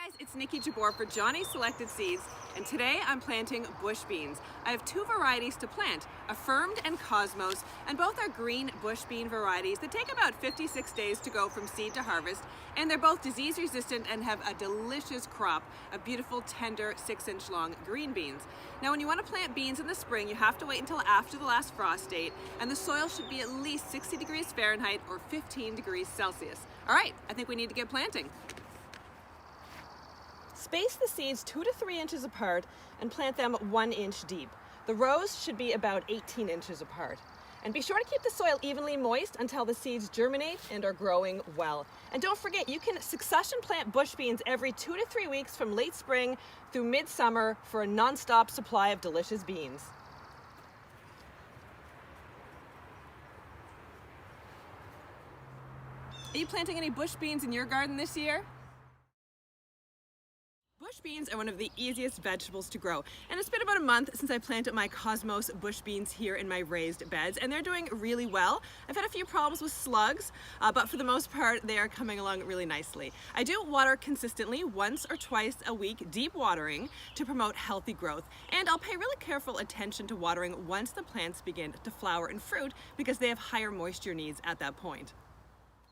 Guys, it's Niki Jabbour for Johnny Selected Seeds, and today I'm planting bush beans. I have two varieties to plant, Affirmed and Cosmos, and both are green bush bean varieties that take about 56 days to go from seed to harvest, and they're both disease resistant and have a delicious crop of beautiful, tender, 6-inch long green beans. Now when you want to plant beans in the spring, you have to wait until after the last frost date, and the soil should be at least 60 degrees Fahrenheit or 15 degrees Celsius. All right, I think we need to get planting. Space the seeds 2 to 3 inches apart and plant them 1 inch deep. The rows should be about 18 inches apart. And be sure to keep the soil evenly moist until the seeds germinate and are growing well. And don't forget, you can succession plant bush beans every 2 to 3 weeks from late spring through midsummer for a non-stop supply of delicious beans. Are you planting any bush beans in your garden this year? Bush beans are one of the easiest vegetables to grow, and it's been about a month since I planted my Cosmos bush beans here in my raised beds, and they're doing really well. I've had a few problems with slugs, but for the most part they are coming along really nicely. I do water consistently once or twice a week, deep watering, to promote healthy growth, and I'll pay really careful attention to watering once the plants begin to flower and fruit because they have higher moisture needs at that point.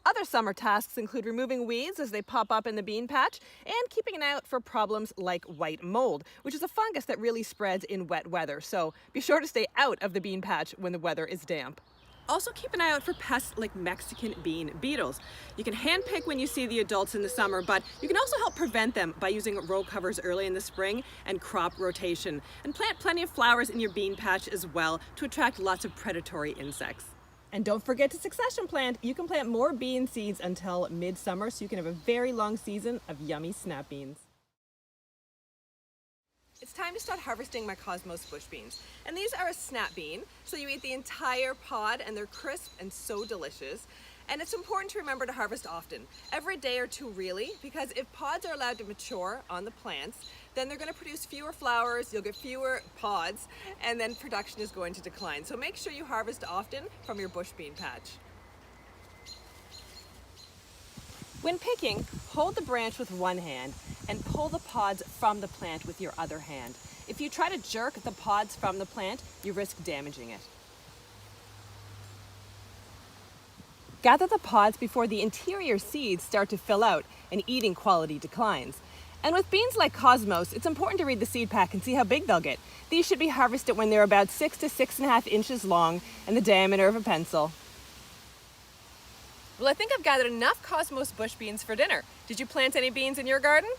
Other summer tasks include removing weeds as they pop up in the bean patch and keeping an eye out for problems like white mold, which is a fungus that really spreads in wet weather, so be sure to stay out of the bean patch when the weather is damp. Also keep an eye out for pests like Mexican bean beetles. You can handpick when you see the adults in the summer, but you can also help prevent them by using row covers early in the spring and crop rotation. And plant plenty of flowers in your bean patch as well to attract lots of predatory insects. And don't forget to succession plant. You can plant more bean seeds until midsummer, so you can have a very long season of yummy snap beans. It's time to start harvesting my Cosmos bush beans. And these are a snap bean, so you eat the entire pod and they're crisp and so delicious. And it's important to remember to harvest often, every day or two really, because if pods are allowed to mature on the plants, then they're going to produce fewer flowers, you'll get fewer pods, and then production is going to decline. So make sure you harvest often from your bush bean patch. When picking, hold the branch with one hand and pull the pods from the plant with your other hand. If you try to jerk the pods from the plant, you risk damaging it. Gather the pods before the interior seeds start to fill out and eating quality declines. And with beans like Cosmos, it's important to read the seed pack and see how big they'll get. These should be harvested when they're about 6 to 6.5 inches long and the diameter of a pencil. Well, I think I've gathered enough Cosmos bush beans for dinner. Did you plant any beans in your garden?